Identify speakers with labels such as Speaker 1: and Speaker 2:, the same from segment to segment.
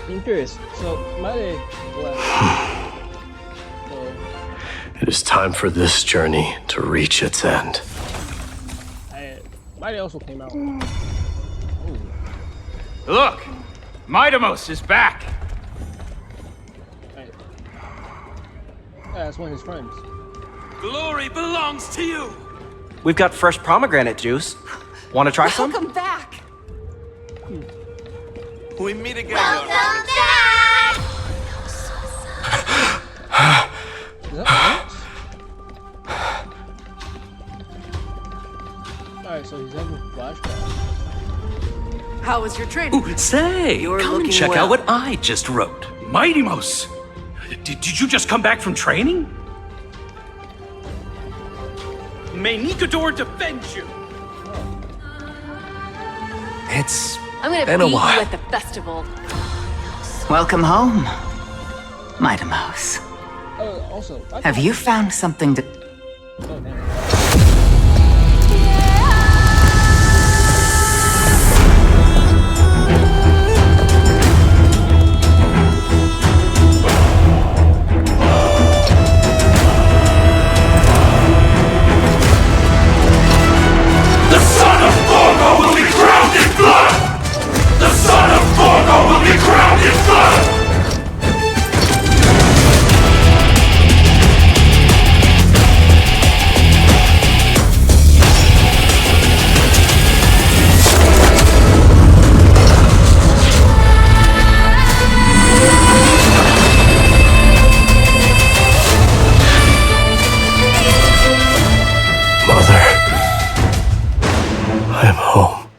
Speaker 1: I'm curious. So, Mydei left. So,
Speaker 2: It is time for this journey to reach its end.
Speaker 1: Mydei also came out.
Speaker 3: Look! Mydei is back!
Speaker 1: Right. Yeah, that's one of his friends.
Speaker 3: Glory belongs to you!
Speaker 4: We've got fresh pomegranate juice. Want to try some?
Speaker 5: Welcome back!
Speaker 3: We meet again.
Speaker 5: Welcome back!
Speaker 1: Is that Lance? Alright, so he's having flashbacks.
Speaker 5: How was your training?
Speaker 6: Ooh, say,
Speaker 5: You're
Speaker 6: come and
Speaker 5: looking
Speaker 6: check
Speaker 5: well.
Speaker 6: out what I just wrote. Mighty Mouse! Did you just come back from training? May Nikador defend you!
Speaker 2: It's
Speaker 5: I'm gonna
Speaker 2: been a
Speaker 5: beat you
Speaker 2: while.
Speaker 5: at the festival.
Speaker 7: Welcome home, Mydei Mouse.
Speaker 1: Also, I
Speaker 7: Have
Speaker 1: thought-
Speaker 7: you found something to...
Speaker 1: Oh, damn.
Speaker 6: The son of Borgo will be crowned in blood! The son of Borgo will be crowned in blood!
Speaker 2: Mother. I am home.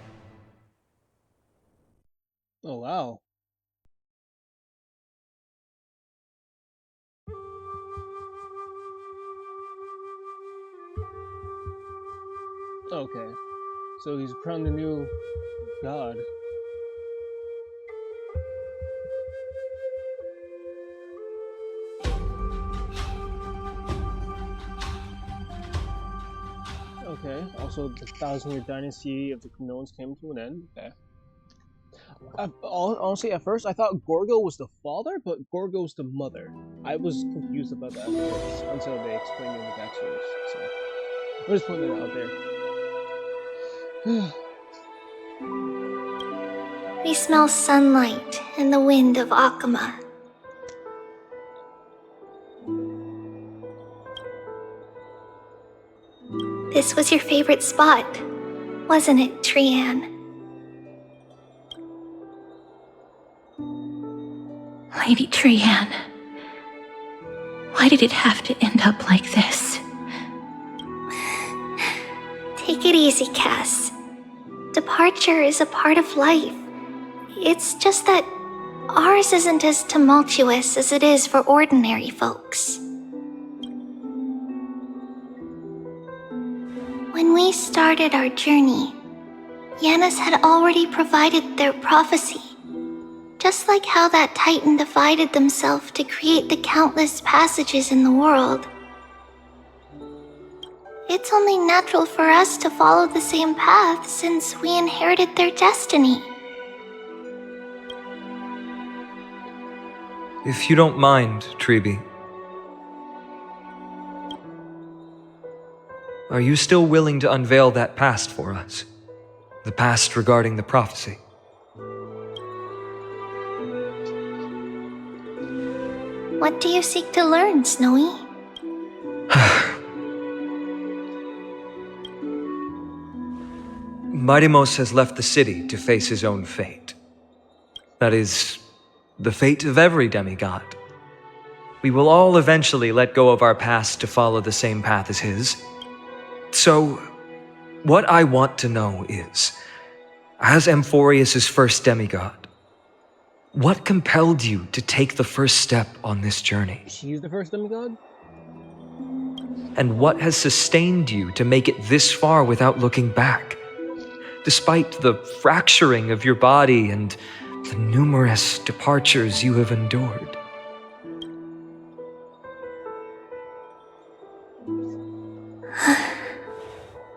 Speaker 1: Oh, wow. Okay. So he's crowned the new god. Okay. Also, the 1,000-year dynasty of the Knows came to an end. Okay. Honestly, at first I thought Gorgo was the father, but Gorgo's the mother. I was confused about that at first, until they explained it in the backstories. So, I'm just putting it out there.
Speaker 8: We smell sunlight and the wind of Akama. This was your favorite spot, wasn't it, Trianne?
Speaker 9: Lady Trianne, why did it have to end up like this?
Speaker 8: Take it easy, Cass. Departure is a part of life. It's just that ours isn't as tumultuous as it is for ordinary folks. When we started our journey, Yanis had already provided their prophecy. Just like how that Titan divided themselves to create the countless passages in the world. It's only natural for us to follow the same path since we inherited their destiny.
Speaker 10: If you don't mind, Treeby, are you still willing to unveil that past for us? The past regarding the prophecy?
Speaker 8: What do you seek to learn, Snowy?
Speaker 10: Mydei has left the city to face his own fate. That is, the fate of every demigod. We will all eventually let go of our past to follow the same path as his. So, what I want to know is, as Amphoreous' first demigod, what compelled you to take the first step on this journey?
Speaker 1: She's the first demigod?
Speaker 10: And what has sustained you to make it this far without looking back? Despite the fracturing of your body and the numerous departures you have endured.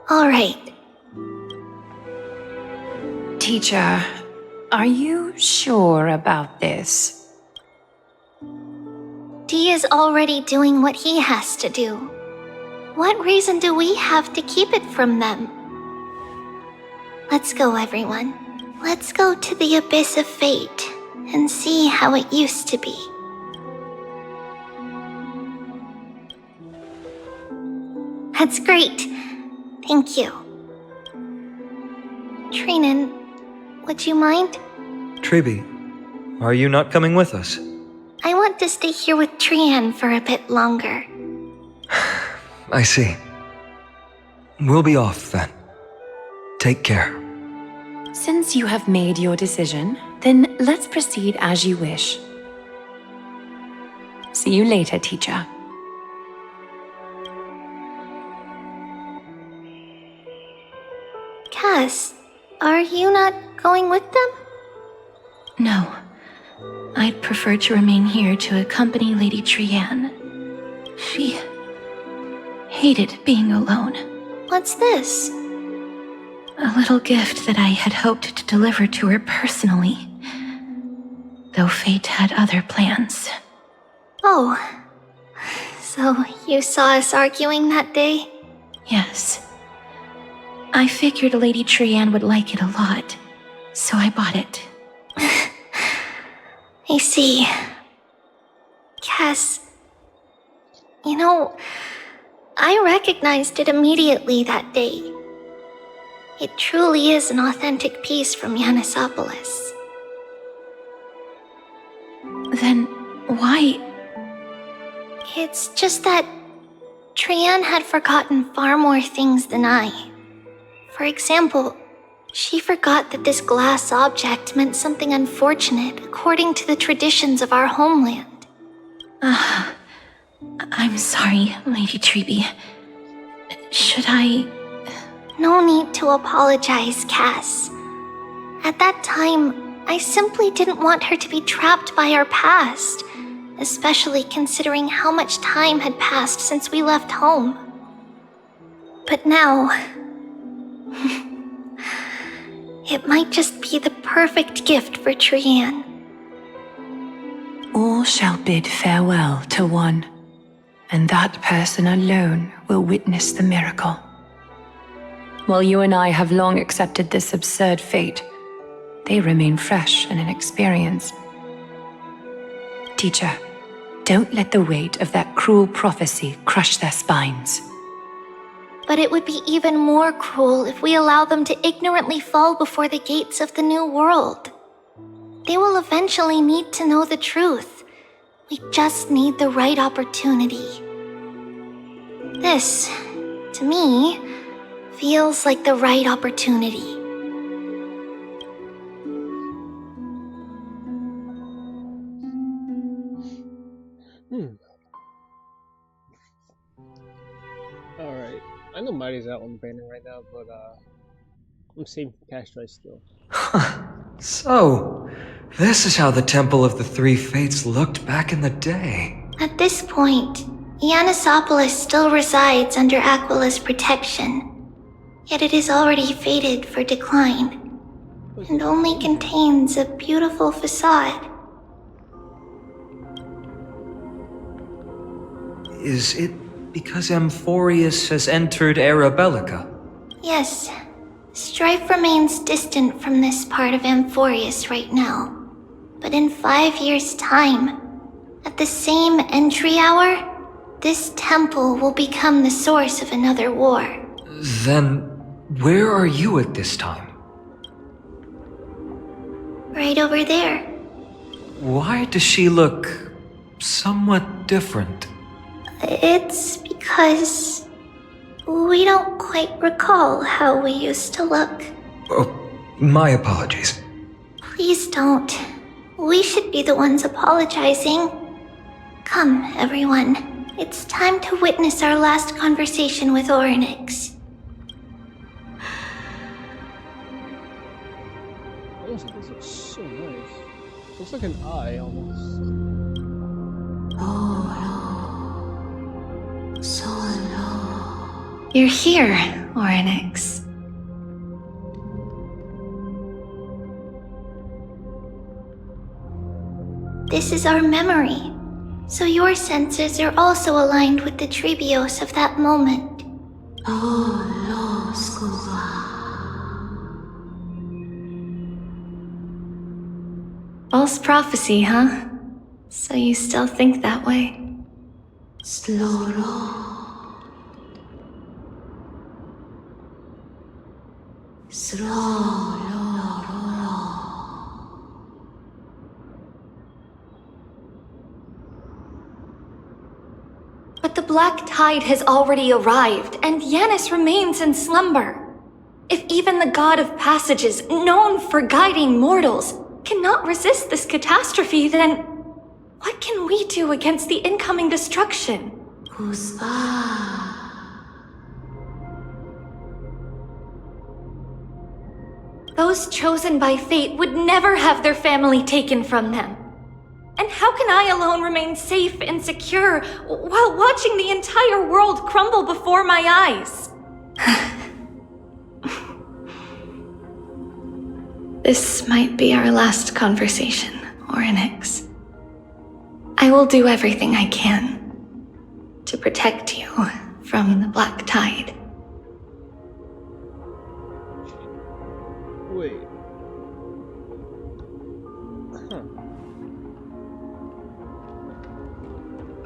Speaker 8: All right.
Speaker 9: Teacher,
Speaker 11: Are you sure about this?
Speaker 8: Dee is already doing what he has to do. What reason do we have to keep it from them? Let's go, everyone. Let's go to the abyss of fate and see how it used to be. That's great. Thank you. Trinan, would you mind?
Speaker 10: Tribi, are you not coming with us?
Speaker 8: I want to stay here with Trian for a bit longer.
Speaker 10: I see. We'll be off then. Take care.
Speaker 11: Since you have made your decision, then let's proceed as you wish. See you later, teacher.
Speaker 8: Cass, are you not going with them?
Speaker 9: No. I'd prefer to remain here to accompany Lady Trian. She hated being alone.
Speaker 8: What's this?
Speaker 9: A little gift that I had hoped to deliver to her personally, though fate had other plans.
Speaker 8: Oh, so you saw us arguing that day?
Speaker 9: Yes. I figured Lady Trian would like it a lot, so I bought it.
Speaker 8: I see. Cass, you know, I recognized it immediately that day. It truly is an authentic piece from Yanisopolis.
Speaker 9: Then why?
Speaker 8: It's just that Trian had forgotten far more things than I. For example, she forgot that this glass object meant something unfortunate according to the traditions of our homeland.
Speaker 9: I'm sorry, Lady Tribi. Should I...
Speaker 8: No need to apologize, Cass. At that time, I simply didn't want her to be trapped by our past, especially considering how much time had passed since we left home. But now... it might just be the perfect gift for Trian.
Speaker 11: All shall bid farewell to one, and that person alone will witness the miracle. While you and I have long accepted this absurd fate, they remain fresh and inexperienced. Teacher, don't let the weight of that cruel prophecy crush their spines.
Speaker 8: But it would be even more cruel if we allow them to ignorantly fall before the gates of the new world. They will eventually need to know the truth. We just need the right opportunity. This, to me, feels like the right opportunity.
Speaker 1: Alright. I know Mydei's out on banner right now, but I'm saving cash try still.
Speaker 10: So, this is how the Temple of the Three Fates looked back in the day.
Speaker 8: At this point, Yanisopolis still resides under Aquila's protection. Yet it is already fated for decline, and only contains a beautiful facade.
Speaker 10: Is it because Amphoreous has entered Era Bellica?
Speaker 8: Yes, strife remains distant from this part of Amphoreous right now. But in 5 years' time, at the same entry hour, this temple will become the source of another war.
Speaker 10: Then, where are you at this time?
Speaker 8: Right over there.
Speaker 10: Why does she look somewhat different?
Speaker 8: It's because we don't quite recall how we used to look.
Speaker 10: Oh, my apologies.
Speaker 8: Please don't. We should be the ones apologizing. Come, everyone. It's time to witness our last conversation with Orynyx.
Speaker 1: Honestly, this looks so nice. Looks like an eye almost.
Speaker 8: You're here, Orynyx. This is our memory. So your senses are also aligned with the Trebios of that moment.
Speaker 9: False prophecy, huh? So you still think that way?
Speaker 5: But the black tide has already arrived, and Yanis remains in slumber. If even the god of passages, known for guiding mortals, cannot resist this catastrophe, then what can we do against the incoming destruction? Those chosen by fate would never have their family taken from them. And how can I alone remain safe and secure while watching the entire world crumble before my eyes?
Speaker 9: This might be our last conversation, Orynyx. I will do everything I can to protect you from the black tide.
Speaker 1: Wait. Huh.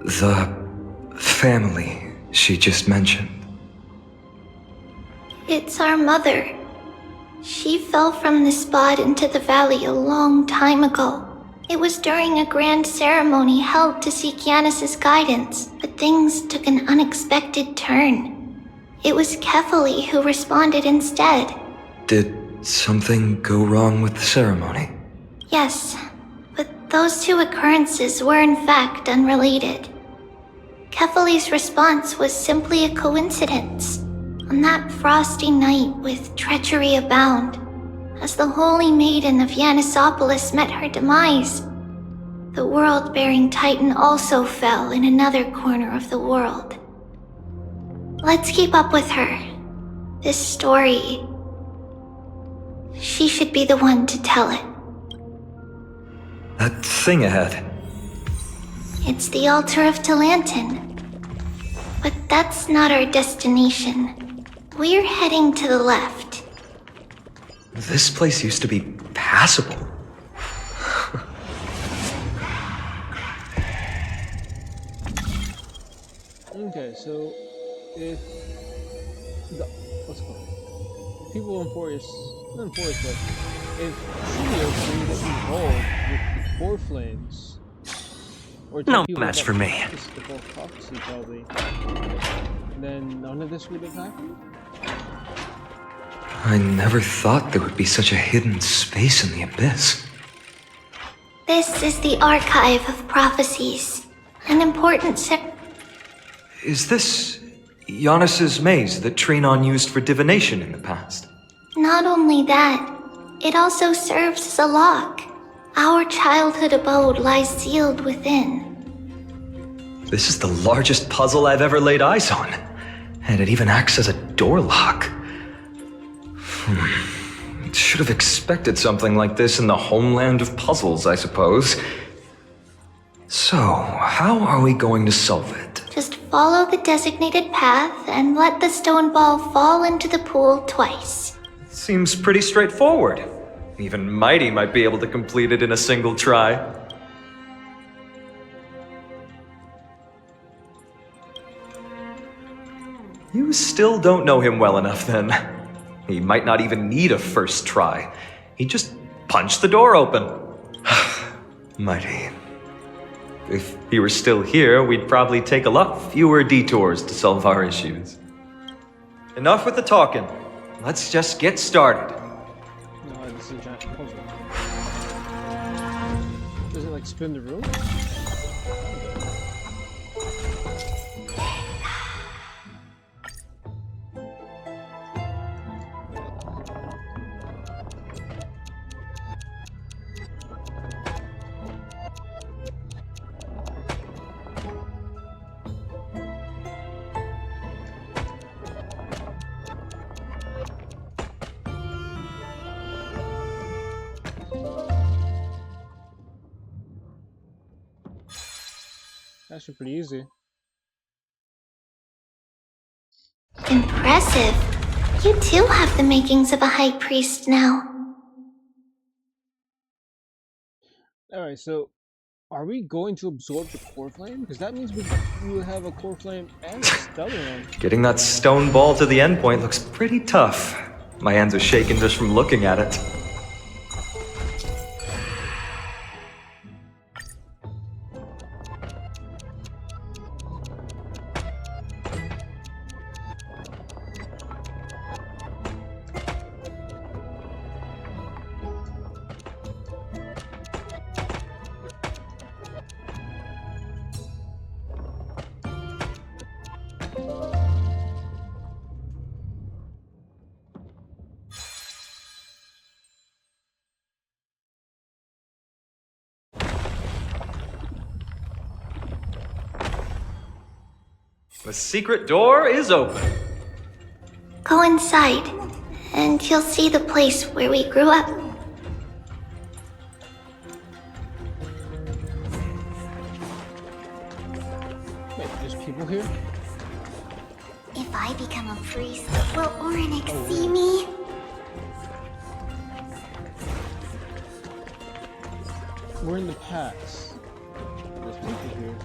Speaker 10: The family she just mentioned.
Speaker 8: It's our mother. She fell from the spot into the valley a long time ago. It was during a grand ceremony held to seek Yanis's guidance, but things took an unexpected turn. It was Kefali who responded instead.
Speaker 10: Did something go wrong with the ceremony?
Speaker 8: Yes, but those two occurrences were in fact unrelated. Kefali's response was simply a coincidence. On that frosty night with treachery abound, as the holy maiden of Yanisopolis met her demise, the world-bearing titan also fell in another corner of the world. Let's keep up with her. This story, she should be the one to tell it.
Speaker 10: That thing ahead.
Speaker 8: It's the altar of Talantin. But that's not our destination. We're heading to the left.
Speaker 10: This place used to be passable.
Speaker 1: Okay, so if the what's it called? People in Amphoreous, not Amphoreous, but if Trio created evolved with the Four Flames, or
Speaker 10: No
Speaker 1: people
Speaker 10: match
Speaker 1: that
Speaker 10: for me.
Speaker 1: practice the Fourth Prophecy, probably, then none of this would have happened.
Speaker 10: I never thought there would be such a hidden space in the abyss.
Speaker 8: This is the Archive of Prophecies, an important
Speaker 10: Is this Yanis's maze that Trinon used for divination in the past?
Speaker 8: Not only that, it also serves as a lock. Our childhood abode lies sealed within.
Speaker 10: This is the largest puzzle I've ever laid eyes on. And it even acts as a door lock. Should have expected something like this in the homeland of puzzles, I suppose. So, how are we going to solve it?
Speaker 8: Just follow the designated path and let the stone ball fall into the pool twice.
Speaker 10: Seems pretty straightforward. Even Mydei might be able to complete it in a single try. You still don't know him well enough, then. He might not even need a first try. He just punched the door open. Mydei. If he were still here, we'd probably take a lot fewer detours to solve our issues. Enough with the talking. Let's just get started.
Speaker 1: No, this is a giant puzzle. Does it like spin the room? Actually, pretty easy.
Speaker 8: Impressive. You too have the makings of a high priest now.
Speaker 1: Alright, so are we going to absorb the core flame? Because that means we will have a core flame and a stellar one.
Speaker 10: Getting that stone ball to the endpoint looks pretty tough. My hands are shaking just from looking at it. The secret door is open.
Speaker 8: Go inside, and you'll see the place where we grew up.
Speaker 1: Wait, there's people here?
Speaker 8: If I become a priest, will Orynyx see me?
Speaker 1: We're in the past. There's people here.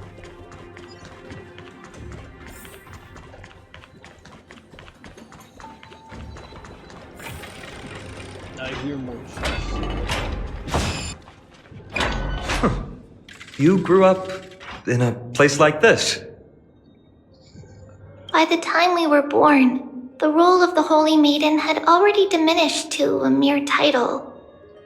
Speaker 1: I hear more shots.
Speaker 10: You grew up in a place like this?
Speaker 8: By the time we were born, the role of the Holy Maiden had already diminished to a mere title.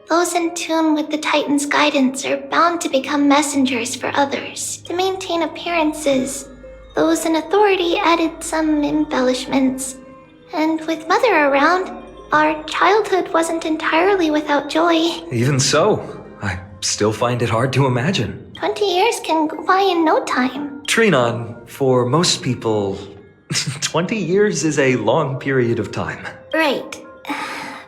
Speaker 8: Those in tune with the Titan's guidance are bound to become messengers for others, to maintain appearances. Those in authority added some embellishments. And with Mother around, our childhood wasn't entirely without joy.
Speaker 10: Even so, I still find it hard to imagine.
Speaker 8: 20 years can go by in no time.
Speaker 10: Trinon, for most people, 20 years is a long period of time.
Speaker 8: Right.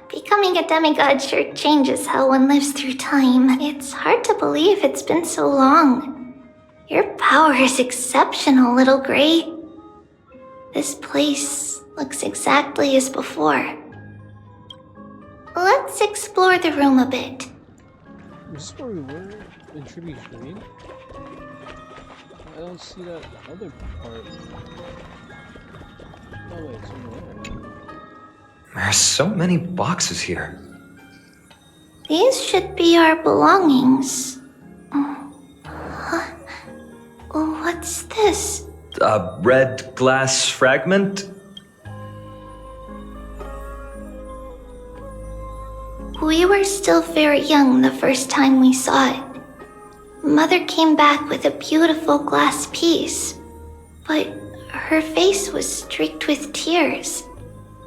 Speaker 8: Becoming a demigod sure changes how one lives through time. It's hard to believe it's been so long. Your power is exceptional, Little Grey. This place looks exactly as before. Let's explore the room a bit.
Speaker 1: This is where we were in Tribute's dream? I don't see that other part. Oh wait, it's over there.
Speaker 10: There are so many boxes here.
Speaker 8: These should be our belongings. Huh? What's this?
Speaker 10: A red glass fragment?
Speaker 8: We were still very young the first time we saw it. Mother came back with a beautiful glass piece, but her face was streaked with tears.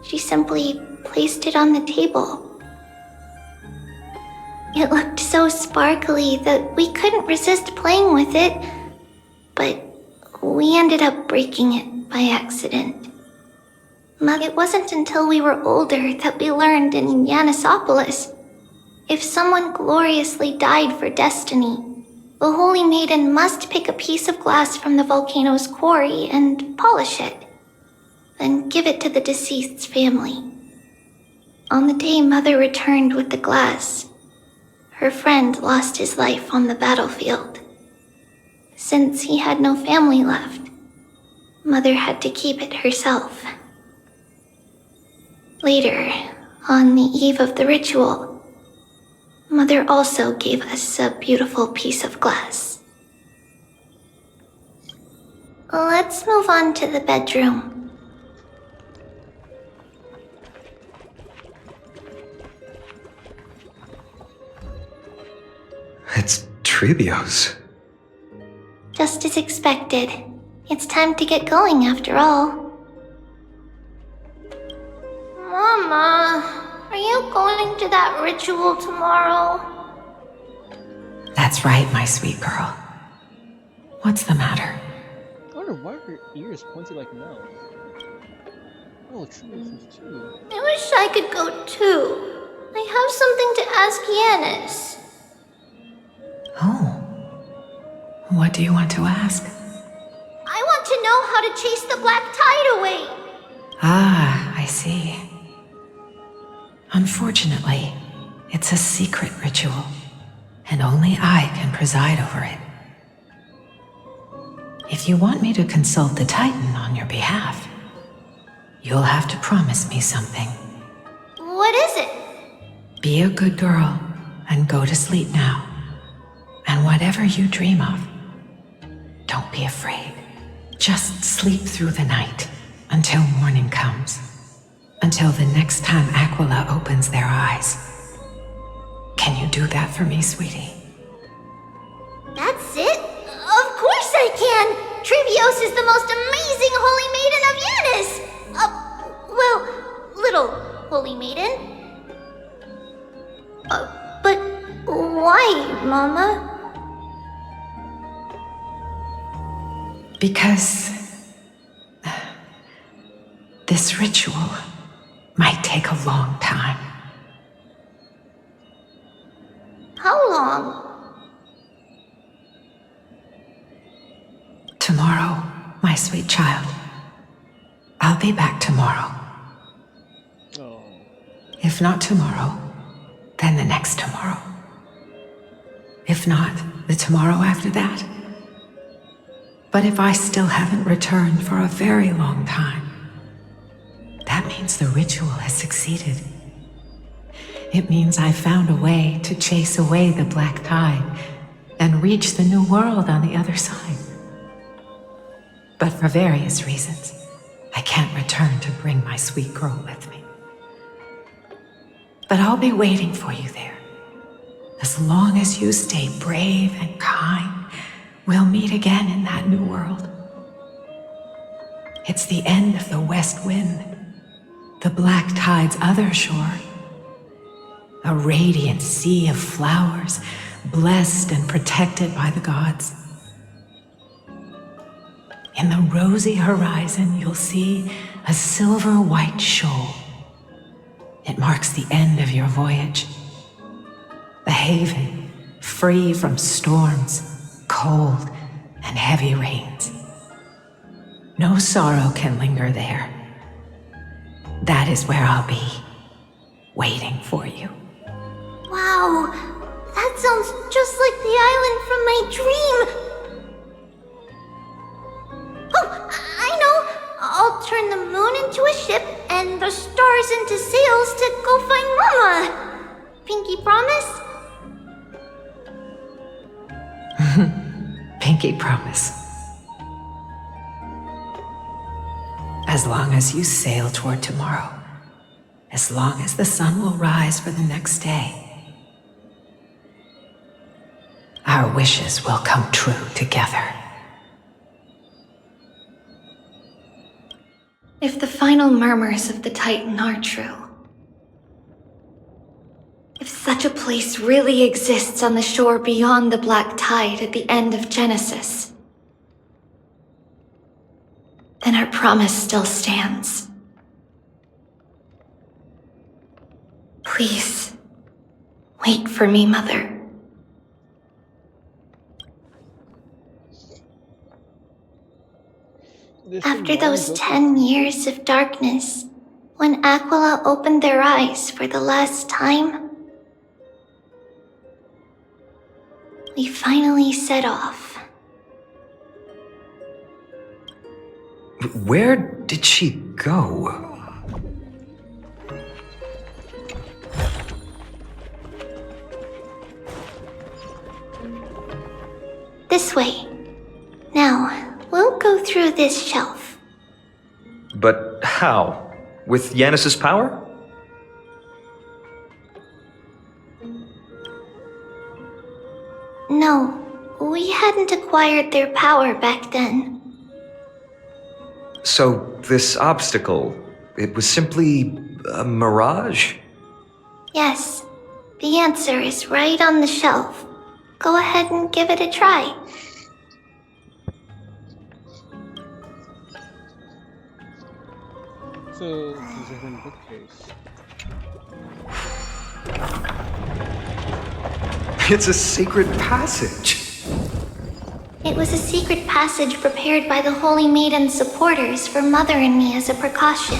Speaker 8: She simply placed it on the table. It looked so sparkly that we couldn't resist playing with it, but we ended up breaking it by accident. It wasn't until we were older that we learned in Yanissopolis, if someone gloriously died for destiny, the Holy Maiden must pick a piece of glass from the volcano's quarry and polish it, then give it to the deceased's family. On the day Mother returned with the glass, her friend lost his life on the battlefield. Since he had no family left, Mother had to keep it herself. Later, on the eve of the ritual, Mother also gave us a beautiful piece of glass. Let's move on to the bedroom.
Speaker 10: It's Tribios.
Speaker 8: Just as expected. It's time to get going after all. Mama, are you going to that ritual tomorrow?
Speaker 7: That's right, my sweet girl. What's the matter?
Speaker 1: I wonder why her ears pointed like mouth. Oh, Tribios is too.
Speaker 8: I wish I could go too. I have something to ask Yanis.
Speaker 7: Oh. What do you want to ask?
Speaker 8: how to chase the black tide away.
Speaker 7: Ah, I see. Unfortunately, it's a secret ritual, and only I can preside over it. If you want me to consult the Titan on your behalf, you'll have to promise me something.
Speaker 8: What is it?
Speaker 7: Be a good girl and go to sleep now. And whatever you dream of, don't be afraid. Just sleep through the night until morning comes. Until the next time Aquila opens their eyes. Can you do that for me, sweetie?
Speaker 8: That's it? Of course I can! Trivios is the most amazing holy maiden of Yanis! Well, little holy maiden. But why, Mama?
Speaker 7: Because this ritual might take a long time.
Speaker 8: How long?
Speaker 7: Tomorrow, my sweet child. I'll be back tomorrow.
Speaker 1: Oh.
Speaker 7: If not tomorrow, then the next tomorrow. If not, the tomorrow after that. But if I still haven't returned for a very long time, that means the ritual has succeeded. It means I found a way to chase away the black tide and reach the new world on the other side. But for various reasons, I can't return to bring my sweet girl with me. But I'll be waiting for you there. As long as you stay brave and kind, we'll meet again in that new world. It's the end of the west wind, the black tide's other shore. A radiant sea of flowers, blessed and protected by the gods. In the rosy horizon, you'll see a silver-white shoal. It marks the end of your voyage. The haven, free from storms, cold, and heavy rains. No sorrow can linger there. That is where I'll be, waiting for you.
Speaker 8: Wow, that sounds just like the island from my dream. Oh, I know. I'll turn the moon into a ship and the stars into sails to go find Mama. Pinky promise?
Speaker 7: Pinky promise. As long as you sail toward tomorrow, as long as the sun will rise for the next day, our wishes will come true together.
Speaker 9: If the final murmurs of the Titan are true, if such a place really exists on the shore beyond the black tide at the end of Genesis, then our promise still stands. Please, wait for me, Mother.
Speaker 8: After those 10 years of darkness, when Aquila opened their eyes for the last time, we finally set off.
Speaker 10: Where did she go?
Speaker 8: This way. Now, we'll go through this shelf.
Speaker 10: But how? With Yanis's power?
Speaker 8: No, we hadn't acquired their power back then.
Speaker 10: So, this obstacle, it was simply a mirage?
Speaker 8: Yes, the answer is right on the shelf. Go ahead and give it a try.
Speaker 1: So, this is in bookcase.
Speaker 10: It's a secret passage.
Speaker 8: It was a secret passage prepared by the Holy Maiden's supporters for Mother and me as a precaution.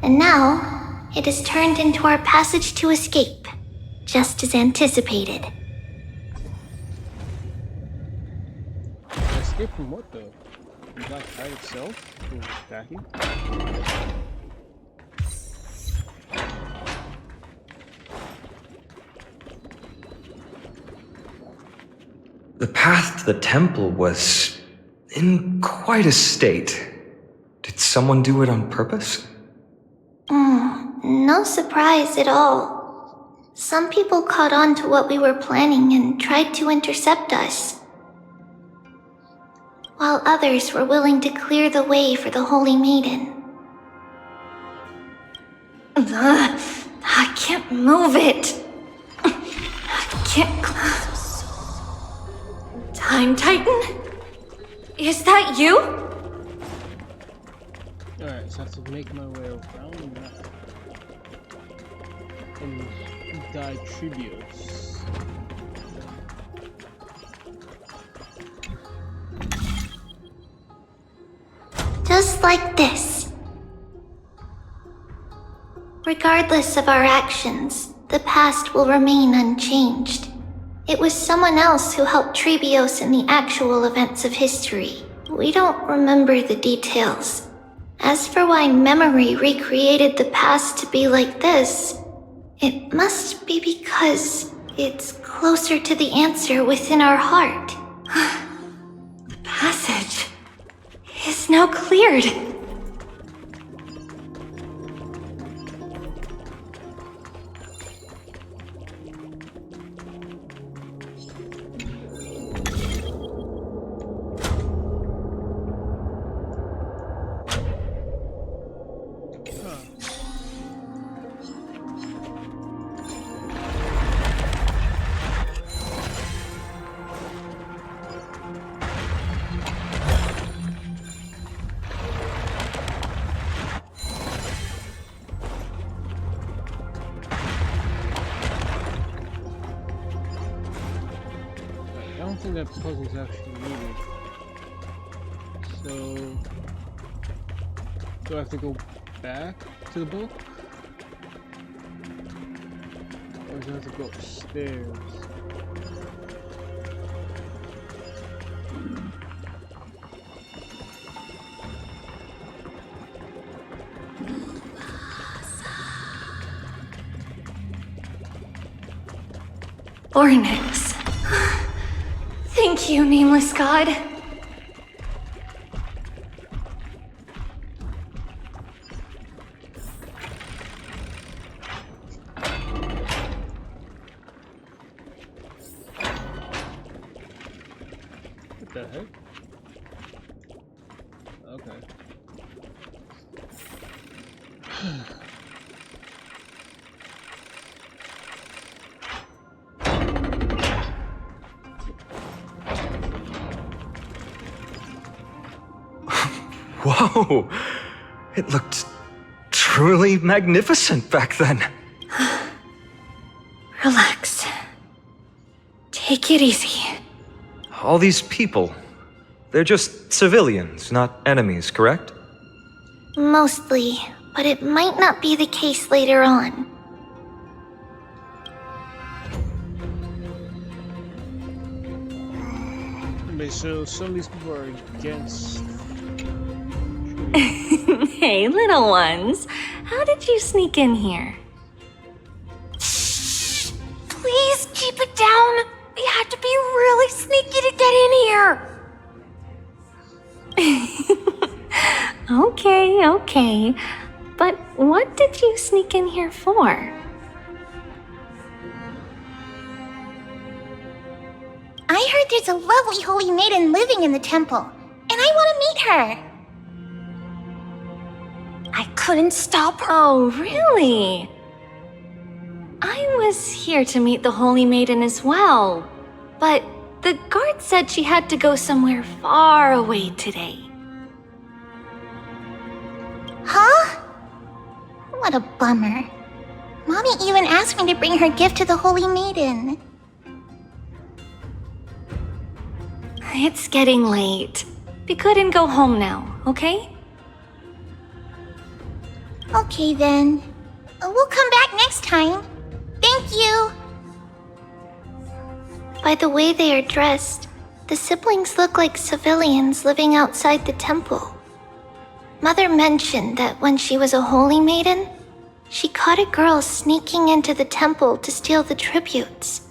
Speaker 8: And now, it has turned into our passage to escape, just as anticipated.
Speaker 1: Escape from what though? The Black Tide itself? Who was attacking?
Speaker 10: The path to the temple was in quite a state. Did someone do it on purpose?
Speaker 8: No surprise at all. Some people caught on to what we were planning and tried to intercept us, while others were willing to clear the way for the Holy Maiden.
Speaker 5: I can't move it. I can't. Time Titan? Is that you?
Speaker 1: Alright, so I have to make my way around the map. And die Tribios.
Speaker 8: Just like this. Regardless of our actions, the past will remain unchanged. It was someone else who helped Tribios in the actual events of history. We don't remember the details. As for why memory recreated the past to be like this, it must be because it's closer to the answer within our heart.
Speaker 5: The passage is now cleared.
Speaker 1: I don't think that puzzle's actually needed. So... do I have to go back to the book? Or do I have to go upstairs?
Speaker 5: Ornyx. Thank you, nameless god.
Speaker 1: What the heck? Okay.
Speaker 10: Whoa! It looked truly magnificent back then.
Speaker 5: Relax. Take it easy.
Speaker 10: All these people, they're just civilians, not enemies, correct?
Speaker 8: Mostly, but it might not be the case later on.
Speaker 1: Okay, so some of these people are against...
Speaker 5: Hey, little ones. How did you sneak in here?
Speaker 12: Please keep it down. We have to be really sneaky to get in here.
Speaker 5: Okay. But what did you sneak in here for?
Speaker 12: I heard there's a lovely holy maiden living in the temple, and I want to meet her. I couldn't stop her.
Speaker 5: Oh, really? I was here to meet the Holy Maiden as well, but the guard said she had to go somewhere far away today.
Speaker 12: Huh? What a bummer. Mommy even asked me to bring her gift to the Holy Maiden.
Speaker 5: It's getting late. Be good and go home now, okay?
Speaker 12: Okay then. We'll come back next time. Thank you.
Speaker 8: By the way they are dressed, the siblings look like civilians living outside the temple. Mother mentioned that when she was a holy maiden, she caught a girl sneaking into the temple to steal the tributes.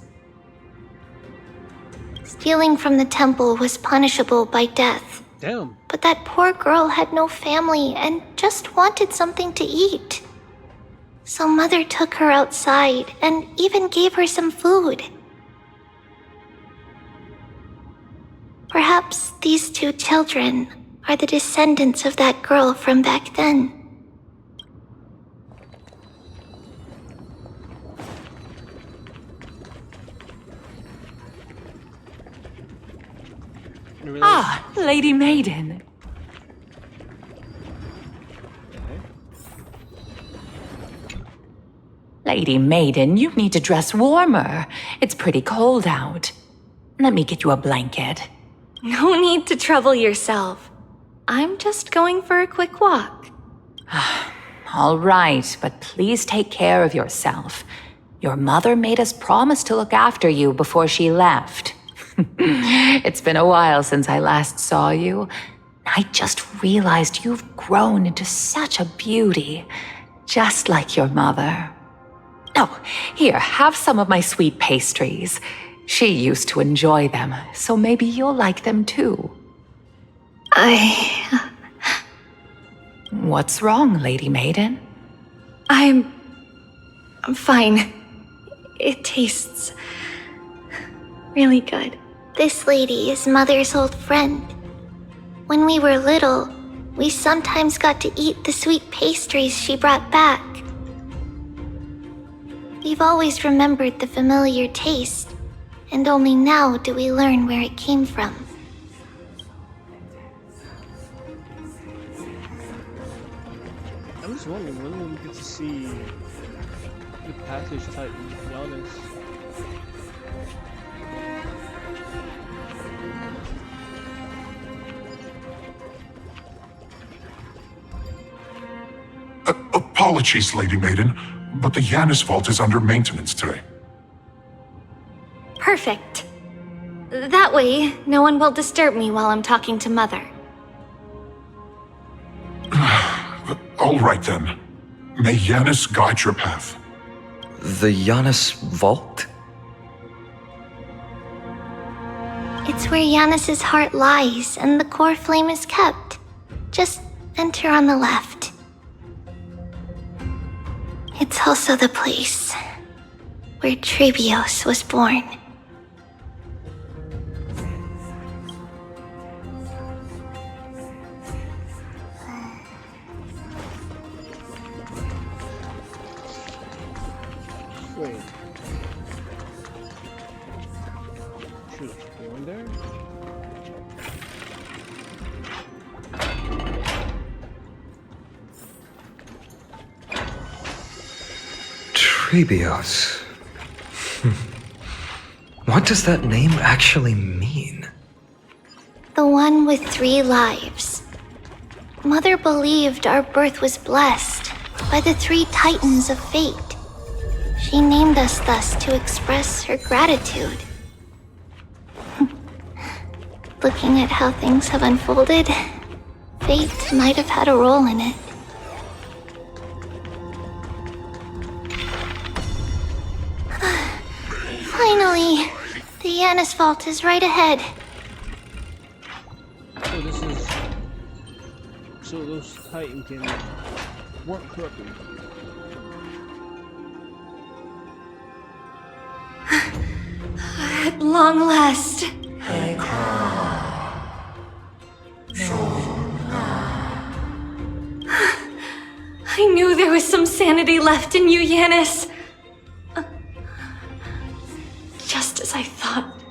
Speaker 8: Stealing from the temple was punishable by death.
Speaker 1: Damn.
Speaker 8: But that poor girl had no family and just wanted something to eat. So Mother took her outside and even gave her some food. Perhaps these two children are the descendants of that girl from back then.
Speaker 11: Ah, Lady Maiden. Lady Maiden, you need to dress warmer. It's pretty cold out. Let me get you a blanket.
Speaker 5: No need to trouble yourself. I'm just going for a quick walk.
Speaker 11: All right, but please take care of yourself. Your mother made us promise to look after you before she left. It's been a while since I last saw you. I just realized you've grown into such a beauty, just like your mother. Oh, here, have some of my sweet pastries. She used to enjoy them, so maybe you'll like them too. What's wrong, Lady Maiden?
Speaker 5: I'm fine. It tastes really good.
Speaker 8: This lady is Mother's old friend. When we were little, we sometimes got to eat the sweet pastries she brought back. We've always remembered the familiar taste, and only now do we learn where it came from.
Speaker 1: I'm just wondering when will we get to see the passage Titan, to be honest.
Speaker 6: Apologies, Lady Maiden, but the Janus Vault is under maintenance today.
Speaker 5: Perfect. That way, no one will disturb me while I'm talking to Mother.
Speaker 6: All right then. May Janus guide your path.
Speaker 10: The Janus Vault?
Speaker 8: It's where Janus's heart lies and the core flame is kept. Just enter on the left. It's also the place where Trebios was born.
Speaker 1: Wait. Should have gone there?
Speaker 10: Trebios. What does that name actually mean?
Speaker 8: The one with 3 lives. Mother believed our birth was blessed by the 3 titans of fate. She named us thus to express her gratitude. Looking at how things have unfolded, fate might have had a role in it. Finally, the Janus Vault is right ahead.
Speaker 1: So this is... So those Titan can work corrupted.
Speaker 5: At long last. I knew there was some sanity left in you, Janus. Just as I thought,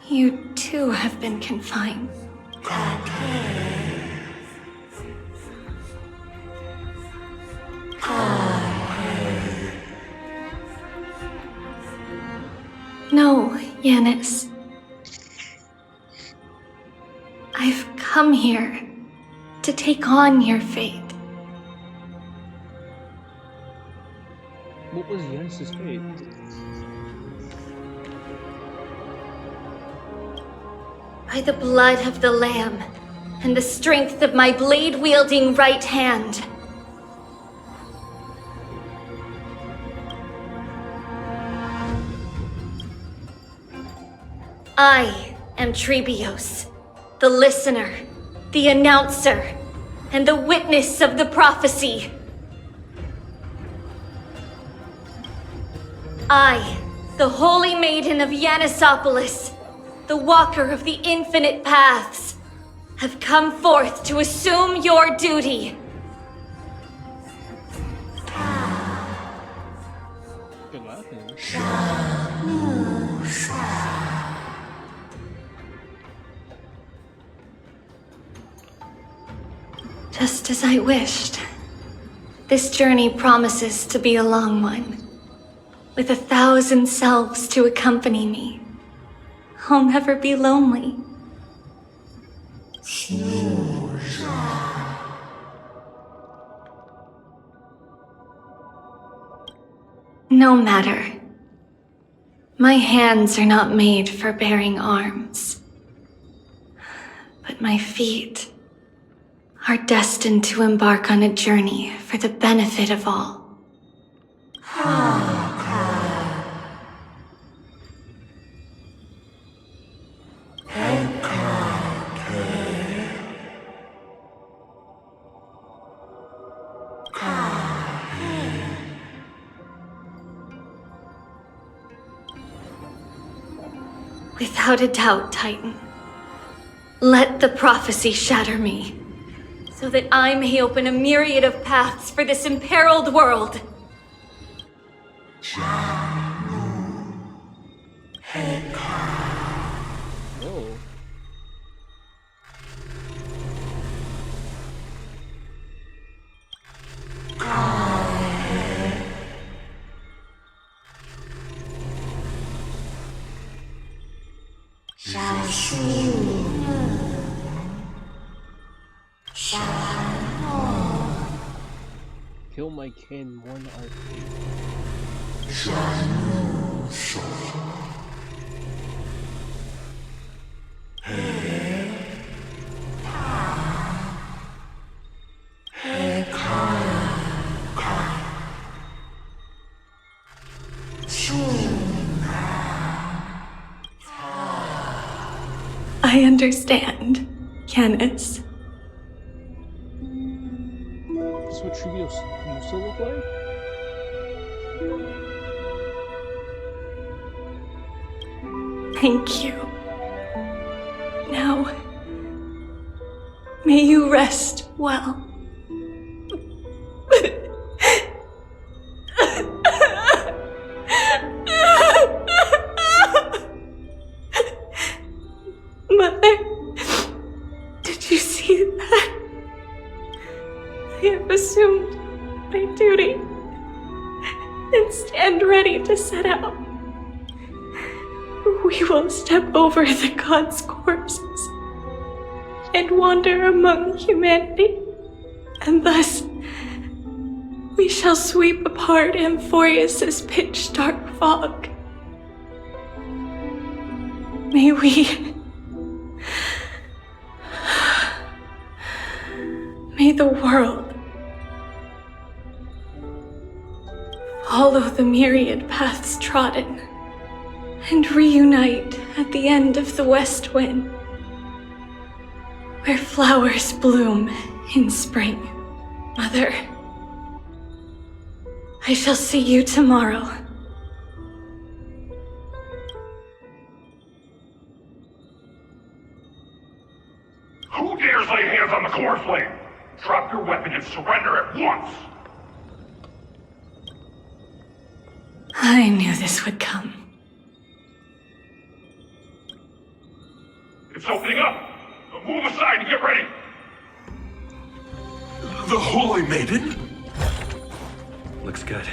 Speaker 5: you too have been confined. No, Janus.
Speaker 9: I've come here to take on your fate.
Speaker 1: What was Yanis' fate?
Speaker 9: By the blood of the Lamb and the strength of my blade-wielding right hand. I am Trebios, the listener, the announcer, and the witness of the prophecy. I, the Holy Maiden of Yanisopolis, the Walker of the Infinite Paths, have come forth to assume your duty.
Speaker 1: Good laughing.
Speaker 9: Just as I wished. This journey promises to be a long one. With 1,000 selves to accompany me, I'll never be lonely. No matter. My hands are not made for bearing arms. But my feet are destined to embark on a journey for the benefit of all. Without a doubt, Titan. Let the prophecy shatter me, so that I may open a myriad of paths for this imperiled world.
Speaker 1: Whoa. Kill my kin, one arcade.
Speaker 9: I understand, Yanis.
Speaker 1: That's what Trebios used to look like?
Speaker 9: Thank you. Now, may you rest well. Mother, did you see that? I have assumed my duty and stand ready to set out. We will step over the gods' corpses and wander among humanity, and thus we shall sweep apart Amphoreous' pitch-dark fog. May the world follow the myriad paths trodden and reunite at the end of the west wind, where flowers bloom in spring. Mother, I shall see you tomorrow.
Speaker 6: Who dares lay hands on the core flame? Drop your weapon and surrender at once!
Speaker 9: I knew this would come.
Speaker 6: It's opening up! Move aside and get ready! The Holy Maiden?
Speaker 2: Looks good.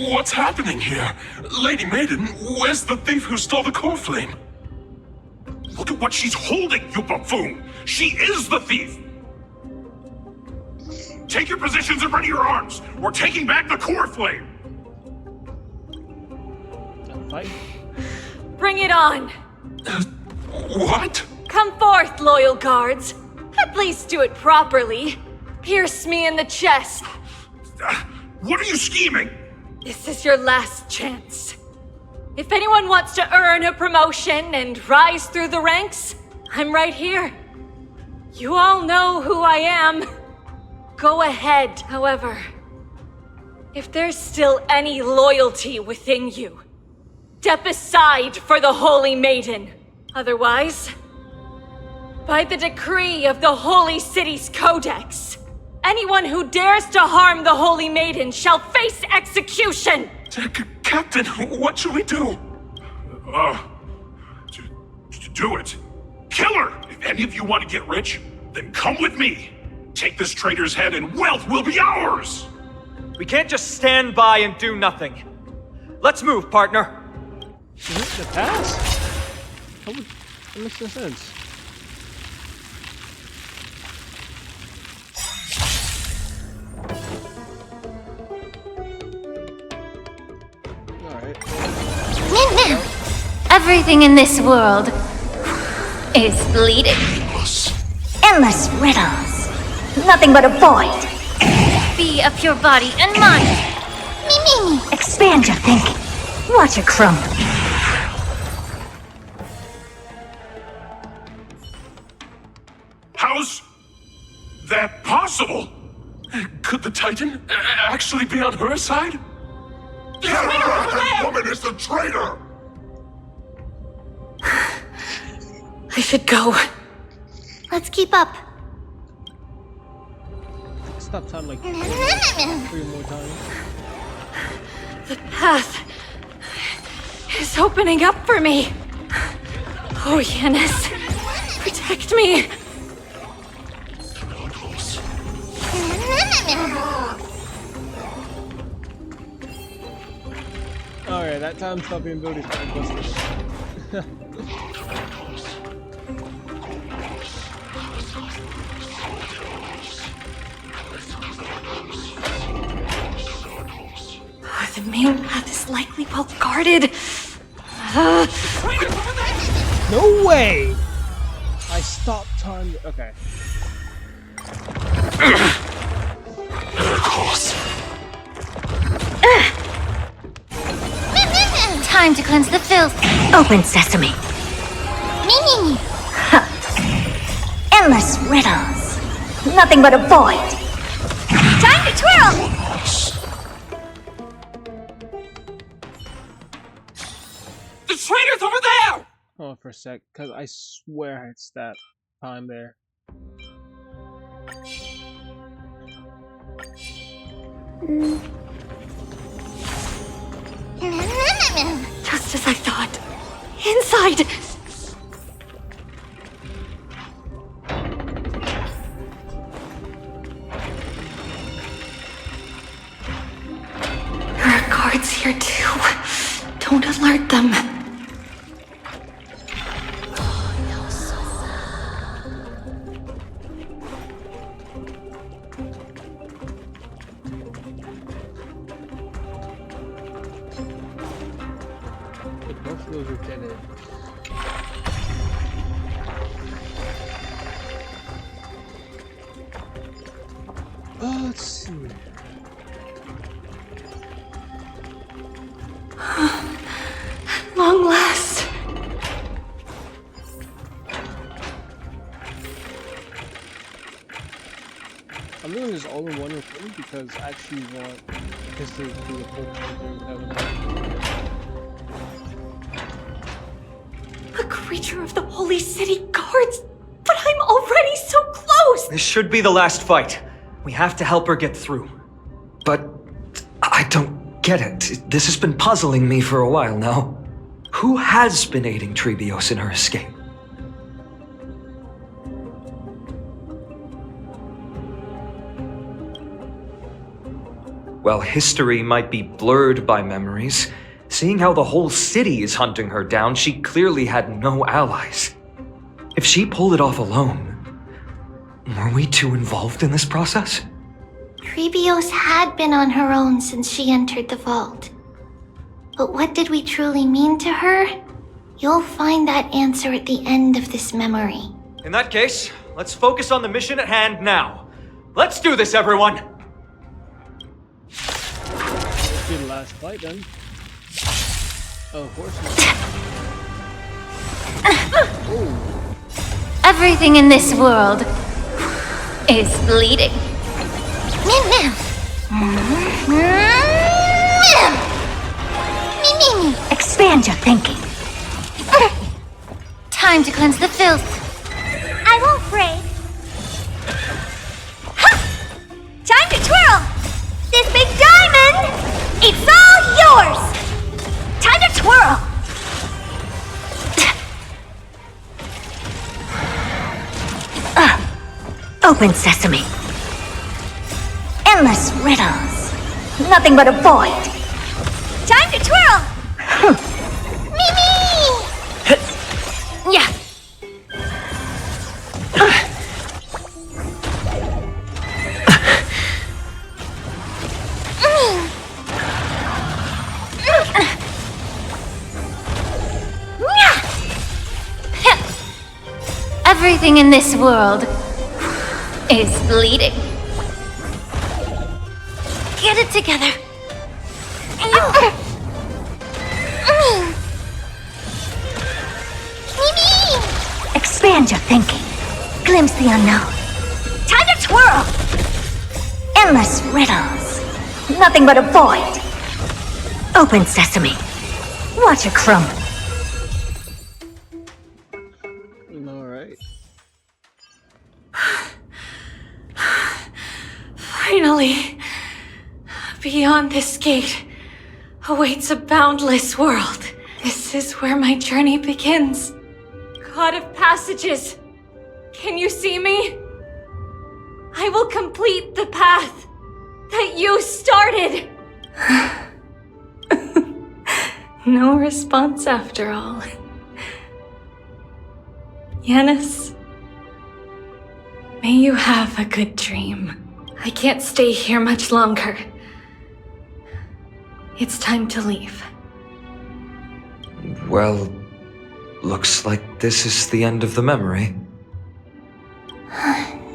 Speaker 6: What's happening here? Lady Maiden, where's the thief who stole the core flame? Look at what she's holding, you buffoon! She is the thief! Take your positions and ready your arms! We're taking back the core flame!
Speaker 1: Fight?
Speaker 9: Bring it on!
Speaker 6: What?
Speaker 9: Come forth, loyal guards. At least do it properly. Pierce me in the chest.
Speaker 6: What are you scheming?
Speaker 9: This is your last chance. If anyone wants to earn a promotion and rise through the ranks, I'm right here. You all know who I am. Go ahead, however. If there's still any loyalty within you, step aside for the Holy Maiden. Otherwise, by the decree of the Holy City's Codex, anyone who dares to harm the Holy Maiden shall face execution!
Speaker 6: Captain, what should we do? Do it. Kill her! If any of you want to get rich, then come with me. Take this traitor's head and wealth will be ours!
Speaker 10: We can't just stand by and do nothing. Let's move, partner.
Speaker 1: Is it the pass? That makes no sense. Alright.
Speaker 12: Everything in this world is bleeding. Endless riddles. Nothing but a void. Be of your body and mind. Me. Expand your thinking. Watch it crumble.
Speaker 6: How's that possible? Could the Titan actually be on her side? Get her! That woman is the traitor!
Speaker 9: I should go.
Speaker 8: Let's keep up.
Speaker 1: Stop time like 3 more times.
Speaker 9: The path is opening up for me. Oh, Yanis, protect me.
Speaker 1: Alright, that time stop being building busted.
Speaker 9: The main path is likely well guarded.
Speaker 1: No way! I stopped time. Okay.
Speaker 12: Time to cleanse the filth. Open sesame. Me. Endless riddles. Nothing but a void. Time to twirl.
Speaker 3: The traitor's over there!
Speaker 1: Hold on for a sec, because I swear I had stat time there.
Speaker 9: Just as I thought. Inside! There are guards here too. Don't alert them.
Speaker 1: Both of those are dead ends. Let's see.
Speaker 9: Long last.
Speaker 1: I'm doing this all in one recording because I actually want this to do the full playthrough.
Speaker 9: A creature of the Holy City Guards! But I'm already so close!
Speaker 10: This should be the last fight. We have to help her get through. But I don't get it. This has been puzzling me for a while now. Who has been aiding Trebios in her escape? while history might be blurred by memories, seeing how the whole city is hunting her down, she clearly had no allies. If she pulled it off alone, were we too involved in this process?
Speaker 8: Trebios had been on her own since she entered the vault. But what did we truly mean to her? You'll find that answer at the end of this memory.
Speaker 10: In that case, let's focus on the mission at hand now. Let's do this, everyone!
Speaker 1: Let's do the last fight then. Oh, of course.
Speaker 12: Everything in this world is bleeding. Expand your thinking. Time to cleanse the filth.
Speaker 8: I won't break. Time to twirl! This big diamond! It's all yours! Time to twirl!
Speaker 12: Open sesame. Endless riddles. Nothing but a void.
Speaker 8: Time to twirl! Mimi!
Speaker 12: Yeah. Everything in this world is bleeding. Get it together. Expand your thinking. Glimpse the unknown.
Speaker 8: Time to twirl!
Speaker 12: Endless riddles. Nothing but a void. Open sesame. Watch it crumble.
Speaker 1: Alright.
Speaker 9: Finally, beyond this gate awaits a boundless world. This is where my journey begins. God of passages, can you see me? I will complete the path that you started. No response after all. Yanis, may you have a good dream. I can't stay here much longer. It's time to leave.
Speaker 10: Well, looks like this is the end of the memory.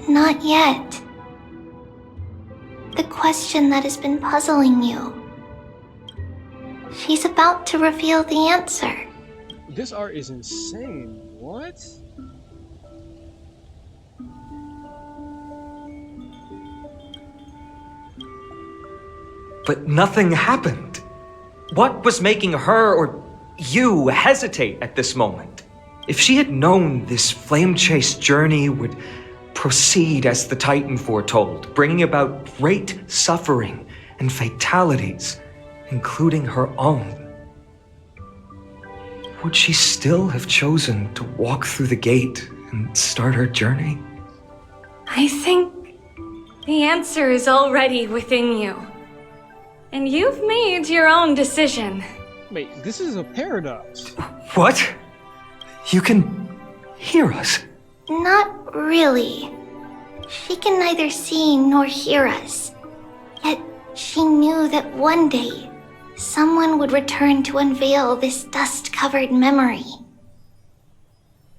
Speaker 8: Not yet. The question that has been puzzling you. She's about to reveal the answer.
Speaker 1: This art is insane. What?
Speaker 10: But nothing happened. What was making her or you hesitate at this moment? If she had known this flame-chased journey would proceed as the Titan foretold, bringing about great suffering and fatalities, including her own, would she still have chosen to walk through the gate and start her journey?
Speaker 9: I think the answer is already within you. And you've made your own decision.
Speaker 1: Wait, this is a paradox.
Speaker 10: What? You can hear us?
Speaker 8: Not really. She can neither see nor hear us. Yet she knew that one day, someone would return to unveil this dust-covered memory.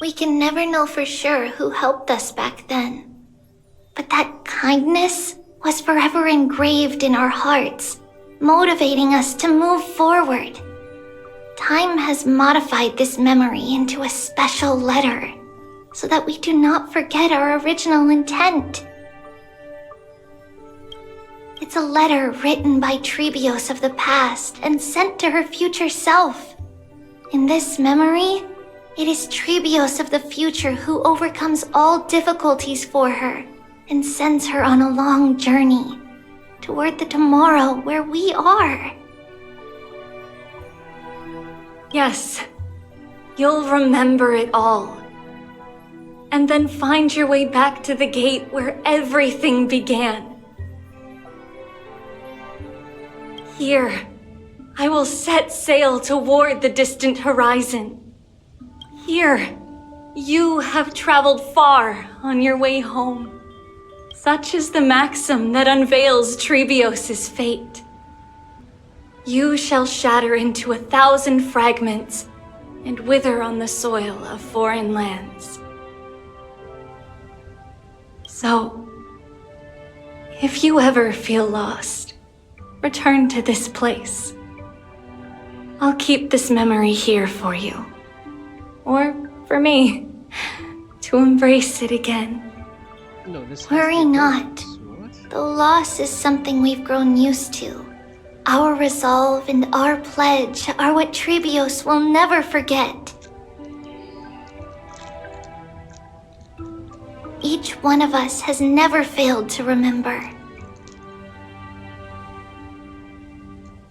Speaker 8: We can never know for sure who helped us back then. But that kindness was forever engraved in our hearts, motivating us to move forward. Time has modified this memory into a special letter, so that we do not forget our original intent. It's a letter written by Trebios of the past and sent to her future self. In this memory, it is Trebios of the future who overcomes all difficulties for her and sends her on a long journey toward the tomorrow where we are.
Speaker 9: Yes, you'll remember it all. And then find your way back to the gate where everything began. Here, I will set sail toward the distant horizon. Here, you have traveled far on your way home. Such is the maxim that unveils Trebios' fate. You shall shatter into 1,000 fragments and wither on the soil of foreign lands. So, if you ever feel lost, return to this place. I'll keep this memory here for you. Or for me, to embrace it again.
Speaker 1: No, this
Speaker 8: Worry not. The loss is something we've grown used to. Our resolve and our pledge are what Trebios will never forget. Each one of us has never failed to remember.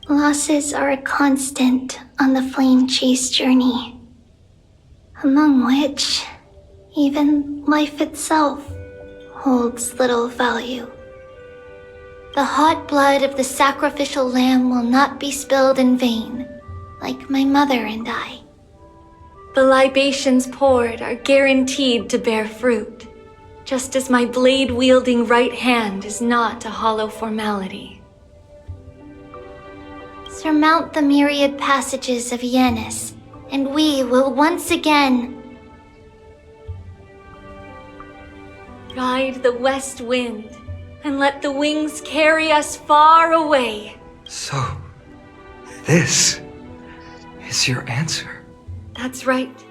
Speaker 8: Losses are a constant on the flame chase journey, among which even life itself holds little value. The hot blood of the sacrificial lamb will not be spilled in vain, like my mother and I.
Speaker 9: The libations poured are guaranteed to bear fruit, just as my blade-wielding right hand is not a hollow formality.
Speaker 8: Surmount the myriad passages of Yanis, and we will once again
Speaker 9: ride the west wind and let the wings carry us far away.
Speaker 10: So, this is your answer.
Speaker 9: That's right.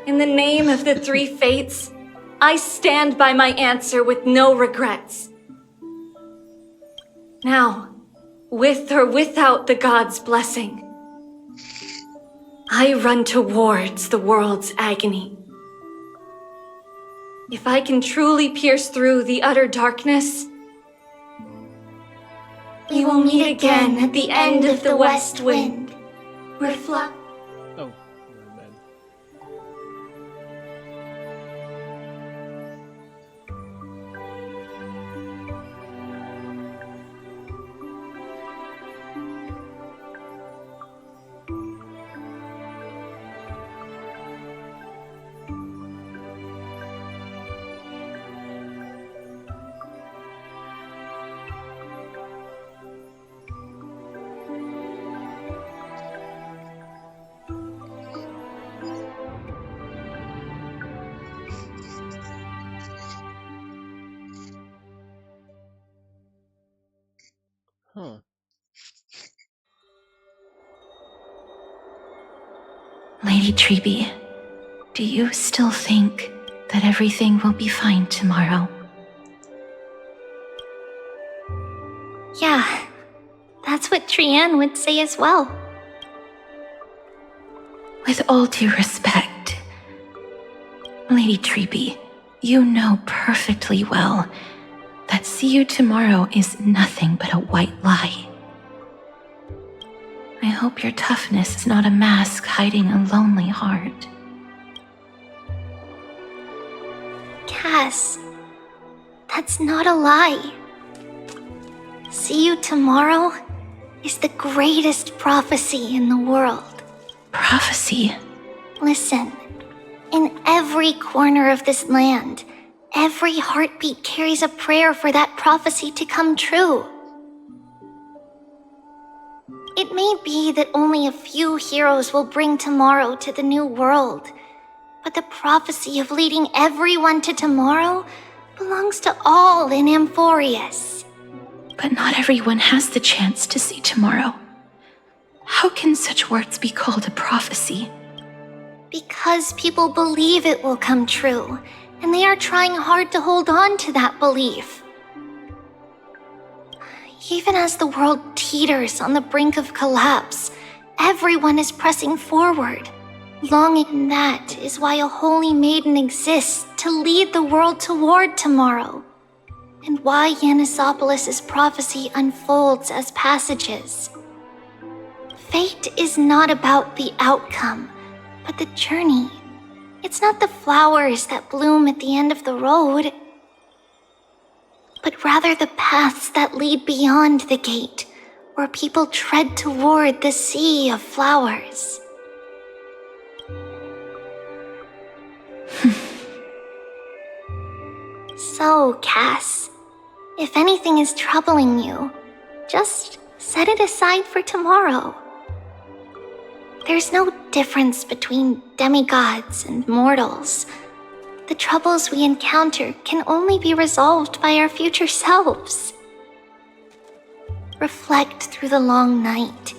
Speaker 9: In the name of the three fates, I stand by my answer with no regrets. Now, with or without the gods' blessing, I run towards the world's agony. If I can truly pierce through the utter darkness, we will meet again at the end of the west wind. Reflect.
Speaker 1: Oh, man. Huh.
Speaker 12: Lady Treby, do you still think that everything will be fine tomorrow?
Speaker 8: Yeah, that's what Trianne would say as well.
Speaker 12: With all due respect, Lady Treby, you know perfectly well that see you tomorrow is nothing but a white lie. I hope your toughness is not a mask hiding a lonely heart.
Speaker 8: Cass, that's not a lie. See you tomorrow is the greatest prophecy in the world.
Speaker 12: Prophecy?
Speaker 8: Listen, in every corner of this land, every heartbeat carries a prayer for that prophecy to come true. It may be that only a few heroes will bring tomorrow to the new world, but the prophecy of leading everyone to tomorrow belongs to all in Amphoreous.
Speaker 12: But not everyone has the chance to see tomorrow. How can such words be called a prophecy?
Speaker 8: Because people believe it will come true, and they are trying hard to hold on to that belief. Even as the world teeters on the brink of collapse, everyone is pressing forward. Longing that is why a holy maiden exists to lead the world toward tomorrow, and why Yanisopolis' prophecy unfolds as passages. Fate is not about the outcome, but the journey. It's not the flowers that bloom at the end of the road, but rather the paths that lead beyond the gate, where people tread toward the sea of flowers. So, Cass, if anything is troubling you, just set it aside for tomorrow. There's no difference between demigods and mortals. The troubles we encounter can only be resolved by our future selves. Reflect through the long night.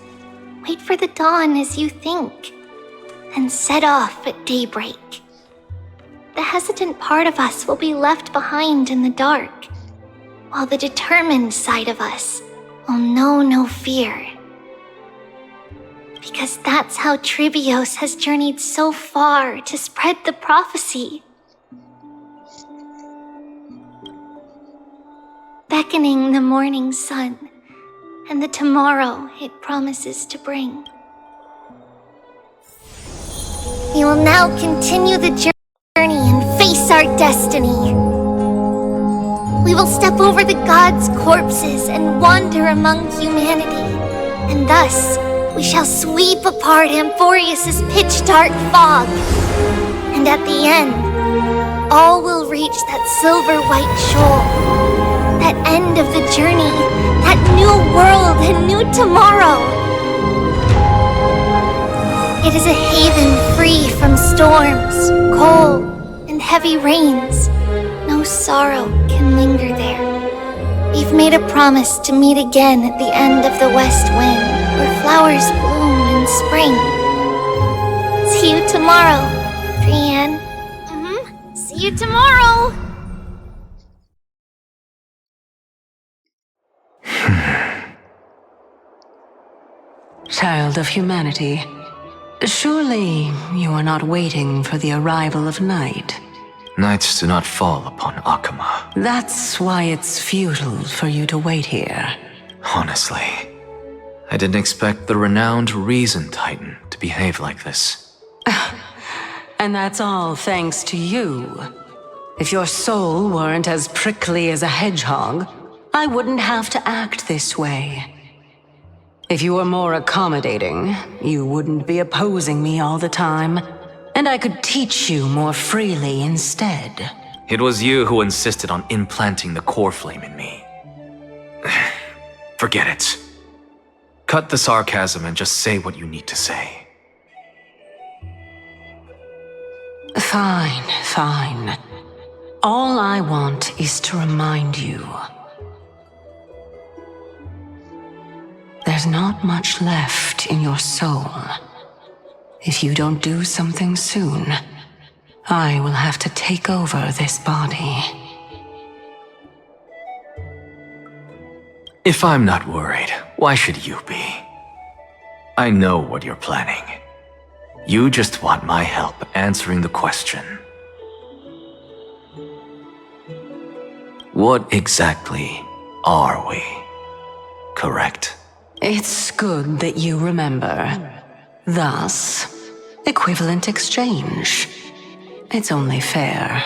Speaker 8: Wait for the dawn as you think. Then set off at daybreak. The hesitant part of us will be left behind in the dark, while the determined side of us will know no fear. Because that's how Trivios has journeyed so far to spread the prophecy. Beckoning the morning sun and the tomorrow it promises to bring. We will now continue the journey and face our destiny. We will step over the gods' corpses and wander among humanity, and thus we shall sweep apart Amphoreous' pitch-dark fog. And at the end, all will reach that silver-white shoal. That end of the journey, that new world and new tomorrow. It is a haven free from storms, cold, and heavy rains. No sorrow can linger there. We've made a promise to meet again at the end of the west wind, where flowers bloom in spring. See you tomorrow, Brienne. See you tomorrow!
Speaker 11: Child of humanity, surely you are not waiting for the arrival of night.
Speaker 13: Nights do not fall upon Akama.
Speaker 11: That's why it's futile for you to wait here.
Speaker 13: Honestly, I didn't expect the renowned Reason Titan to behave like this.
Speaker 11: And that's all thanks to you. If your soul weren't as prickly as a hedgehog, I wouldn't have to act this way. If you were more accommodating, you wouldn't be opposing me all the time, and I could teach you more freely instead.
Speaker 13: It was you who insisted on implanting the core flame in me. Forget it. Cut the sarcasm and just say what you need to say.
Speaker 11: Fine, fine. All I want is to remind you. There's not much left in your soul. If you don't do something soon, I will have to take over this body.
Speaker 13: If I'm not worried, why should you be? I know what you're planning. You just want my help answering the question. What exactly are we? Correct?
Speaker 11: It's good that you remember. Thus, equivalent exchange. It's only fair.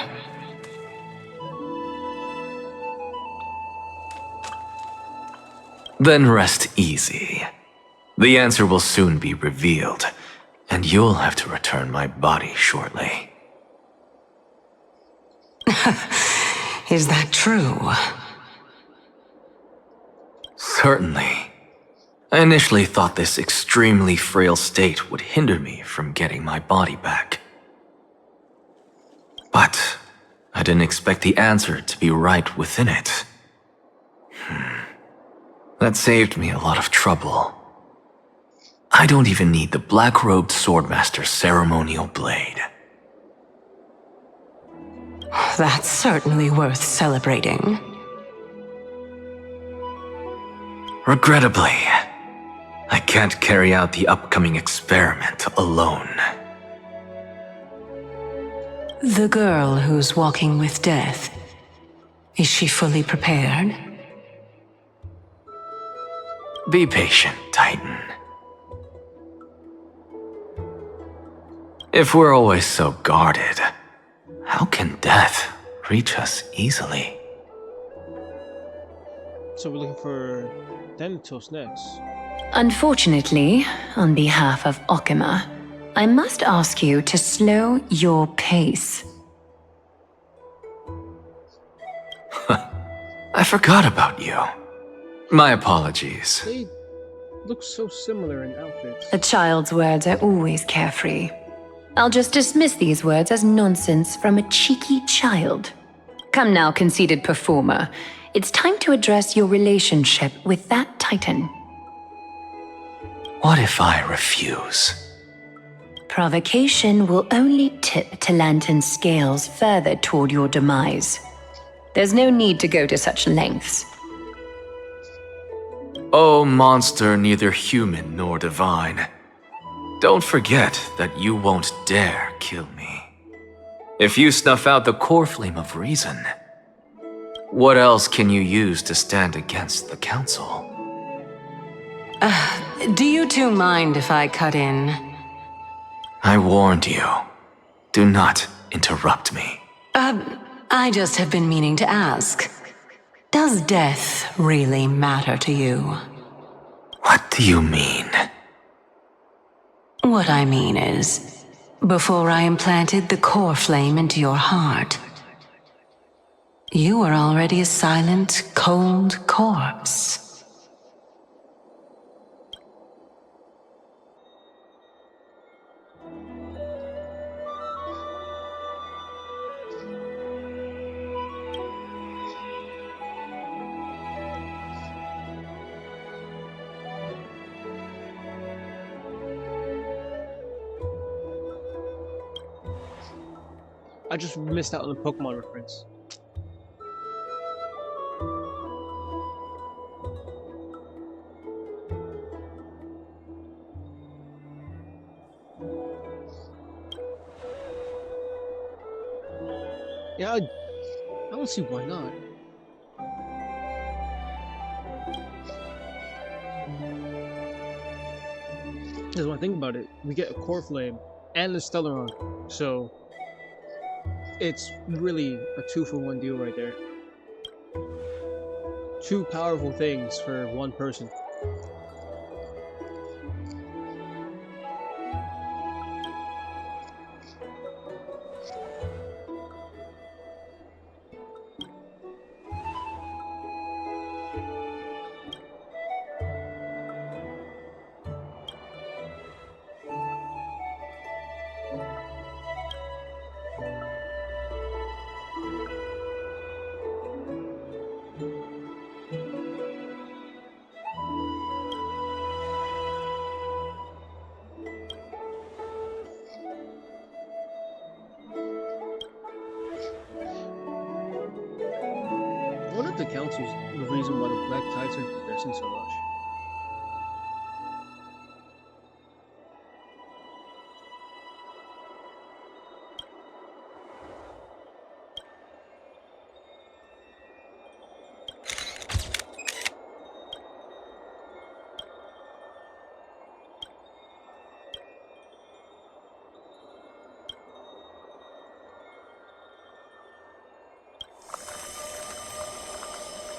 Speaker 13: Then rest easy. The answer will soon be revealed, and you'll have to return my body shortly.
Speaker 11: Is that true?
Speaker 13: Certainly. I initially thought this extremely frail state would hinder me from getting my body back. But I didn't expect the answer to be right within it. That saved me a lot of trouble. I don't even need the black-robed swordmaster's ceremonial blade.
Speaker 11: That's certainly worth celebrating.
Speaker 13: Regrettably, I can't carry out the upcoming experiment alone.
Speaker 11: The girl who's walking with death, is she fully prepared?
Speaker 13: Be patient, Titan. If we're always so guarded, how can death reach us easily?
Speaker 1: So we're looking for Thanatos next.
Speaker 11: Unfortunately, on behalf of Okima, I must ask you to slow your pace.
Speaker 13: I forgot about you. My apologies.
Speaker 1: They look so similar in outfits.
Speaker 11: A child's words are always carefree. I'll just dismiss these words as nonsense from a cheeky child. Come now, conceited performer. It's time to address your relationship with that Titan.
Speaker 13: What if I refuse?
Speaker 11: Provocation will only tip Talantan's scales further toward your demise. There's no need to go to such lengths.
Speaker 13: Oh, monster neither human nor divine. Don't forget that you won't dare kill me. If you snuff out the core flame of reason, what else can you use to stand against the Council?
Speaker 14: Do you two mind if I cut in?
Speaker 13: I warned you. Do not interrupt me.
Speaker 14: I just have been meaning to ask. Does death really matter to you?
Speaker 13: What do you mean?
Speaker 14: What I mean is, before I implanted the core flame into your heart, you were already a silent, cold corpse.
Speaker 1: I just missed out on the Pokemon reference. Yeah, I don't see why not. Because when I think about it, we get a Core Flame and the Stellaron, so it's really a 2-for-1 deal right there. Two powerful things for one person. I wonder if the Council's the reason why the Black Tides are progressing so much.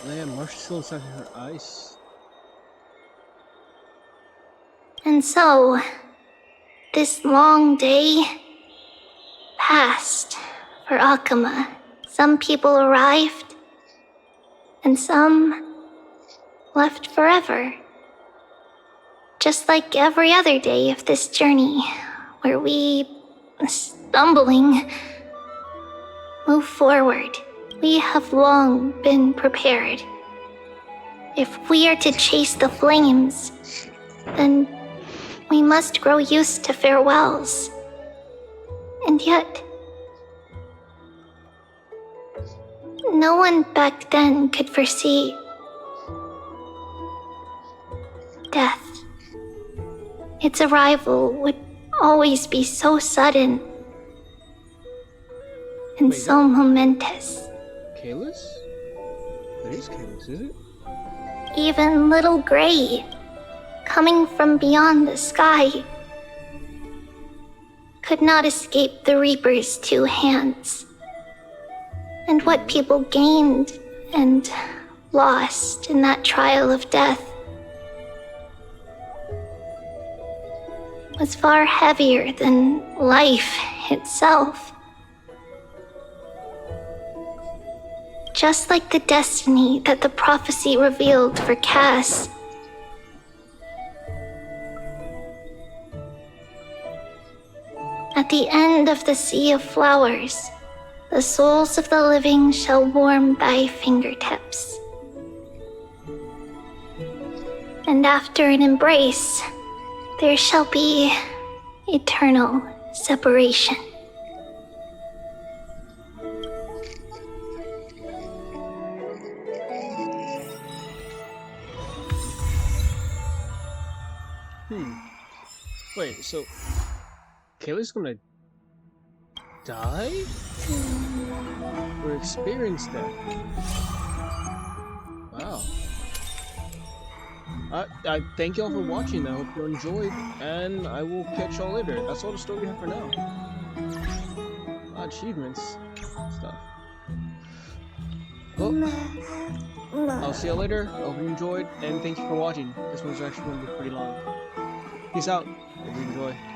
Speaker 1: Leia, Marsh's still inside her eyes.
Speaker 8: And so, this long day passed for Akama. Some people arrived, and some left forever. Just like every other day of this journey, where we, stumbling, move forward. We have long been prepared. If we are to chase the flames, then we must grow used to farewells. And yet, no one back then could foresee death. Its arrival would always be so sudden and so momentous.
Speaker 1: Kalis? That is Kalis, is it?
Speaker 8: Even little Gray, coming from beyond the sky, could not escape the Reaper's two hands. And what people gained and lost in that trial of death was far heavier than life itself. Just like the destiny that the prophecy revealed for Cass. At the end of the Sea of Flowers, the souls of the living shall warm thy fingertips. And after an embrace, there shall be eternal separation.
Speaker 1: Wait, so Kaylee's gonna die? Or experience death? Wow. I thank y'all for watching. I hope you enjoyed, and I will catch y'all later. That's all the story we have for now. Achievements stuff. Well, I'll see you later. I hope you enjoyed, and thank you for watching. This one's actually going to be pretty long. Peace out. Hope you enjoy.